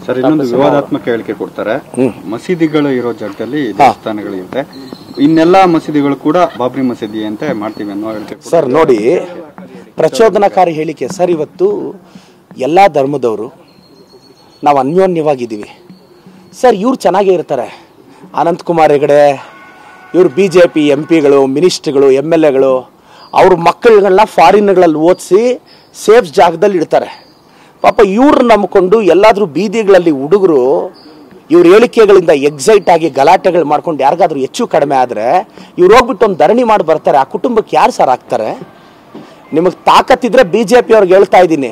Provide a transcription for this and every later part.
Sir, ಇನ್ನೊಂದು ವಿವಾದಾತ್ಮಕ ಹೇಳಿಕೆ ಕೊಡ್ತಾರೆ. ಮಸೀದಿಗಳು ಇರೋ ಜಾಗದಲ್ಲಿ ದೇವಸ್ಥಾನಗಳು ಇರುತ್ತೆ, ಇನ್ನೆಲ್ಲಾ ಮಸೀದಿಗಳು ಕೂಡ ಬಾಬ್ರಿ ಮಸೀದಿ ಅಂತ ಮಾಡ್ತೀವಿ ಅನ್ನೋ ಹೇಳಿಕೆ. ಸರ್ ನೋಡಿ, ಪ್ರಚೋದನಕಾರಿ ಹೇಳಿಕೆ ಸರ್. ಇವತ್ತು ಎಲ್ಲ ಧರ್ಮದವರು ನಾವು ಅನ್ಯೋನ್ಯವಾಗಿದ್ದೀವಿ ಸರ್. ಇವ್ರು ಚೆನ್ನಾಗೇ ಇರ್ತಾರೆ, ಅನಂತಕುಮಾರ್ ಹೆಗಡೆ, ಇವರು BJP MP ಗಳು, ಮಿನಿಸ್ಟ್ರುಗಳು, MLAಗಳು, ಅವ್ರ ಮಕ್ಕಳುಗಳನ್ನ ಫಾರಿನ್ಗಳಲ್ಲಿ ಓದಿಸಿ ಸೇಫ್ ಜಾಗದಲ್ಲಿ ಇಡ್ತಾರೆ. ಪಾಪ ಇವ್ರು ನಂಬಿಕೊಂಡು ಎಲ್ಲಾದರೂ ಬೀದಿಗಳಲ್ಲಿ ಹುಡುಗರು ಇವ್ರ ಹೇಳಿಕೆಗಳಿಂದ ಎಕ್ಸೈಟ್ ಆಗಿ ಗಲಾಟೆಗಳು ಮಾಡ್ಕೊಂಡು ಯಾರಿಗಾದ್ರೂ ಹೆಚ್ಚು ಕಡಿಮೆ ಆದರೆ ಇವ್ರು ಹೋಗ್ಬಿಟ್ಟು ಒಂದು ಧರಣಿ ಮಾಡಿ ಬರ್ತಾರೆ. ಆ ಕುಟುಂಬಕ್ಕೆ ಯಾರು ಸರ್ ಆಗ್ತಾರೆ? ನಿಮಗೆ ತಾಕತ್ತಿದ್ರೆ BJP ಅವ್ರಿಗೆ ಹೇಳ್ತಾ ಇದ್ದೀನಿ,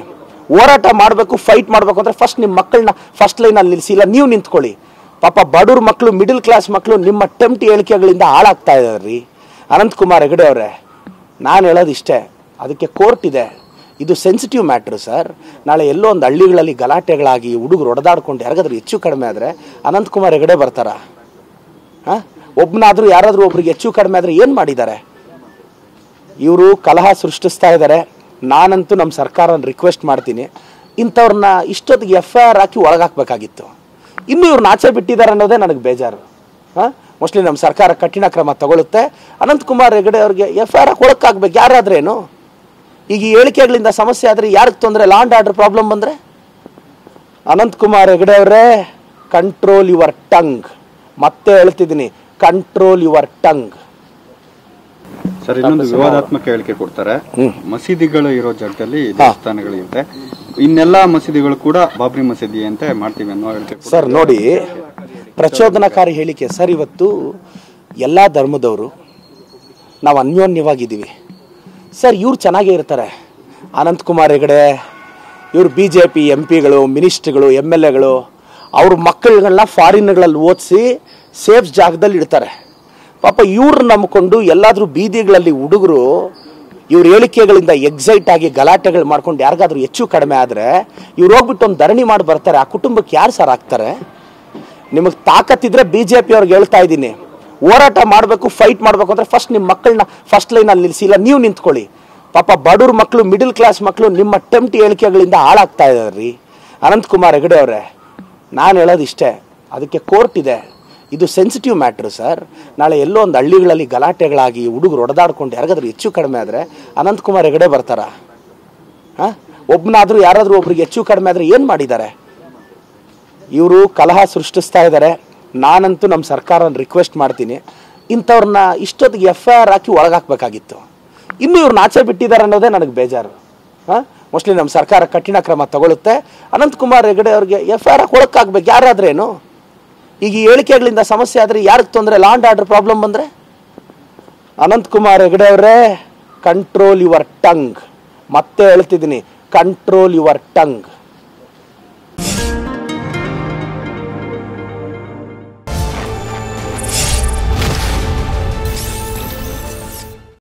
ಹೋರಾಟ ಮಾಡಬೇಕು, ಫೈಟ್ ಮಾಡಬೇಕು ಅಂದರೆ ಫಸ್ಟ್ ನಿಮ್ಮ ಮಕ್ಕಳನ್ನ ಫಸ್ಟ್ ಲೈನಲ್ಲಿ ನಿಲ್ಲಿಸಿ, ಇಲ್ಲ ನೀವು ನಿಂತ್ಕೊಳ್ಳಿ. ಪಾಪ ಬಡವ್ರ ಮಕ್ಕಳು, ಮಿಡಿಲ್ ಕ್ಲಾಸ್ ಮಕ್ಕಳು ನಿಮ್ಮ ಟೆಂಪ್ಟ್ ಹೇಳಿಕೆಗಳಿಂದ ಹಾಳಾಗ್ತಾ ಇದ್ದಾರೆ ರೀ. ಅನಂತಕುಮಾರ್ ಹೆಗಡೆ ಅವರೇ, ನಾನು ಹೇಳೋದು ಇಷ್ಟೇ, ಅದಕ್ಕೆ ಕೋರ್ಟ್ ಇದೆ. ಇದು ಸೆನ್ಸಿಟಿವ್ ಮ್ಯಾಟ್ರು ಸರ್. ನಾಳೆ ಎಲ್ಲೋ ಒಂದು ಹಳ್ಳಿಗಳಲ್ಲಿ ಗಲಾಟೆಗಳಾಗಿ ಹುಡುಗರು ಹೊಡೆದಾಡ್ಕೊಂಡು ಯಾರಿಗಾದ್ರೂ ಹೆಚ್ಚು ಕಡಿಮೆ ಆದರೆ ಅನಂತಕುಮಾರ್ ಹೆಗಡೆ ಬರ್ತಾರಾ? ಒಬ್ಬನಾದರೂ ಯಾರಾದರೂ ಒಬ್ರಿಗೆ ಹೆಚ್ಚು ಕಡಿಮೆ ಆದರೆ ಏನು ಮಾಡಿದ್ದಾರೆ? ಇವರು ಕಲಹ ಸೃಷ್ಟಿಸ್ತಾ ಇದ್ದಾರೆ. ನಾನಂತೂ ನಮ್ಮ ಸರ್ಕಾರನ ರಿಕ್ವೆಸ್ಟ್ ಮಾಡ್ತೀನಿ, ಇಂಥವ್ರನ್ನ ಇಷ್ಟೊತ್ತಿಗೆ FIR ಹಾಕಿ ಒಳಗಾಕಬೇಕಾಗಿತ್ತು. ಇನ್ನೂ ಇವ್ರನ್ನ ಆಚೆ ಬಿಟ್ಟಿದ್ದಾರೆ ಅನ್ನೋದೇ ನನಗೆ ಬೇಜಾರು. ಮೋಸ್ಟ್ಲಿ ನಮ್ಮ ಸರ್ಕಾರ ಕಠಿಣ ಕ್ರಮ ತಗೊಳುತ್ತೆ. ಅನಂತಕುಮಾರ್ ಹೆಗಡೆ ಅವ್ರಿಗೆ FIR ಹಾಕಿ ಒಳಗಾಕ್ಬೇಕು. ಯಾರಾದ್ರೇನು ಈಗ ಈ ಹೇಳಿಕೆಗಳಿಂದ ಸಮಸ್ಯೆ ಆದರೆ ಯಾರಿಗೆ ತೊಂದರೆ? ಲಾ ಆ್ಯಂಡ್ ಆರ್ಡರ್ ಪ್ರಾಬ್ಲಮ್ ಬಂದರೆ? ಅನಂತಕುಮಾರ್ ಹೆಗಡೆ ಅವರೇ, ಕಂಟ್ರೋಲ್ ಯುವರ್ ಟಂಗ್. ಮತ್ತೆ ಹೇಳ್ತಿದ್ದೀನಿ, ಕಂಟ್ರೋಲ್ ಯುವರ್ ಟಂಗ್. ಸರ್, ಇನ್ನೊಂದು ವಿವಾದಾತ್ಮಕ ಹೇಳಿಕೆ ಕೊಡ್ತಾರೆ. ಮಸೀದಿಗಳು ಇರೋ ಜಾಗದಲ್ಲಿ ದೇವಸ್ಥಾನಗಳು ಇರುತ್ತೆ, ಇನ್ನೆಲ್ಲಾ ಮಸೀದಿಗಳು ಕೂಡ ಬಾಬ್ರಿ ಮಸೀದಿ ಅಂತ ಮಾಡ್ತೀವಿ ಅನ್ನೋ ಹೇಳಿಕೆ. ಸರ್ ನೋಡಿ, ಪ್ರಚೋದನಕಾರಿ ಹೇಳಿಕೆ ಸರ್. ಇವತ್ತು ಎಲ್ಲ ಧರ್ಮದವರು ನಾವು ಅನ್ಯೋನ್ಯವಾಗಿದ್ದೀವಿ ಸರ್. ಇವ್ರು ಚೆನ್ನಾಗೇ ಇರ್ತಾರೆ, ಅನಂತಕುಮಾರ್ ಹೆಗಡೆ, ಇವರು BJP MP ಗಳು, ಮಿನಿಸ್ಟ್ರುಗಳು, MLAಗಳು, ಅವ್ರ ಮಕ್ಕಳುಗಳನ್ನ ಫಾರಿನ್ಗಳಲ್ಲಿ ಓದಿಸಿ ಸೇಫ್ ಜಾಗದಲ್ಲಿ ಇಡ್ತಾರೆ. ಪಾಪ ಇವ್ರು ನಂಬಿಕೊಂಡು ಎಲ್ಲಾದರೂ ಬೀದಿಗಳಲ್ಲಿ ಹುಡುಗರು ಇವ್ರ ಹೇಳಿಕೆಗಳಿಂದ ಎಕ್ಸೈಟ್ ಆಗಿ ಗಲಾಟೆಗಳು ಮಾಡ್ಕೊಂಡು ಯಾರಿಗಾದ್ರೂ ಹೆಚ್ಚು ಕಡಿಮೆ ಆದರೆ ಇವ್ರು ಹೋಗ್ಬಿಟ್ಟು ಒಂದು ಧರಣಿ ಮಾಡಿ ಬರ್ತಾರೆ. ಆ ಕುಟುಂಬಕ್ಕೆ ಯಾರು ಸರ್ ಆಗ್ತಾರೆ? ನಿಮಗೆ ತಾಕತ್ತಿದ್ರೆ BJP ಅವ್ರಿಗೆ ಹೇಳ್ತಾ ಇದ್ದೀನಿ, ಹೋರಾಟ ಮಾಡಬೇಕು, ಫೈಟ್ ಮಾಡಬೇಕು ಅಂದರೆ ಫಸ್ಟ್ ನಿಮ್ಮ ಮಕ್ಕಳನ್ನ ಫಸ್ಟ್ ಲೈನಲ್ಲಿ ನಿಲ್ಲಿಸಿ, ಇಲ್ಲ ನೀವು ನಿಂತ್ಕೊಳ್ಳಿ. ಪಾಪ ಬಡವ್ರ ಮಕ್ಕಳು, ಮಿಡಿಲ್ ಕ್ಲಾಸ್ ಮಕ್ಕಳು ನಿಮ್ಮ ಟೆಂಪ್ಟ್ ಹೇಳಿಕೆಗಳಿಂದ ಹಾಳಾಗ್ತಾ ಇದ್ದಾರೆ ರೀ. ಅನಂತಕುಮಾರ್ ಹೆಗಡೆ ಅವರೇ, ನಾನು ಹೇಳೋದು ಇಷ್ಟೇ, ಅದಕ್ಕೆ ಕೋರ್ಟ್ ಇದೆ. ಇದು ಸೆನ್ಸಿಟಿವ್ ಮ್ಯಾಟ್ರು ಸರ್. ನಾಳೆ ಎಲ್ಲೋ ಒಂದು ಹಳ್ಳಿಗಳಲ್ಲಿ ಗಲಾಟೆಗಳಾಗಿ ಹುಡುಗರು ಹೊಡೆದಾಡ್ಕೊಂಡು ಯಾರಿಗಾದ್ರೂ ಹೆಚ್ಚು ಕಡಿಮೆ ಆದರೆ ಅನಂತಕುಮಾರ್ ಹೆಗಡೆ ಬರ್ತಾರಾ? ಒಬ್ಬನಾದರೂ ಯಾರಾದರೂ ಒಬ್ರಿಗೆ ಹೆಚ್ಚು ಕಡಿಮೆ ಆದರೆ ಏನು ಮಾಡಿದ್ದಾರೆ? ಇವರು ಕಲಹ ಸೃಷ್ಟಿಸ್ತಾ ಇದ್ದಾರೆ. ನಾನಂತೂ ನಮ್ಮ ಸರ್ಕಾರನ ರಿಕ್ವೆಸ್ಟ್ ಮಾಡ್ತೀನಿ, ಇಂಥವ್ರನ್ನ ಇಷ್ಟೊತ್ತಿಗೆ FIR ಹಾಕಿ ಒಳಗಾಕಬೇಕಾಗಿತ್ತು. ಇನ್ನೂ ಇವ್ರನ್ನ ಆಚೆ ಬಿಟ್ಟಿದ್ದಾರೆ ಅನ್ನೋದೇ ನನಗೆ ಬೇಜಾರು. ಮೋಸ್ಟ್ಲಿ ನಮ್ಮ ಸರ್ಕಾರ ಕಠಿಣ ಕ್ರಮ ತಗೊಳುತ್ತೆ. ಅನಂತಕುಮಾರ್ ಹೆಗಡೆ ಅವ್ರಿಗೆ FIR ಹಾಕಿ ಒಳಗಾಕ್ಬೇಕು. ಯಾರಾದ್ರೇನು ಈಗ ಈ ಹೇಳಿಕೆಗಳಿಂದ ಸಮಸ್ಯೆ ಆದರೆ ಯಾರಿಗೆ ತೊಂದರೆ? ಲಾ ಆ್ಯಂಡ್ ಆರ್ಡರ್ ಪ್ರಾಬ್ಲಮ್ ಬಂದರೆ? ಅನಂತಕುಮಾರ್ ಹೆಗಡೆ ಅವರೇ, ಕಂಟ್ರೋಲ್ ಯುವರ್ ಟಂಗ್. ಮತ್ತೆ ಹೇಳ್ತಿದ್ದೀನಿ, ಕಂಟ್ರೋಲ್ ಯುವರ್ ಟಂಗ್.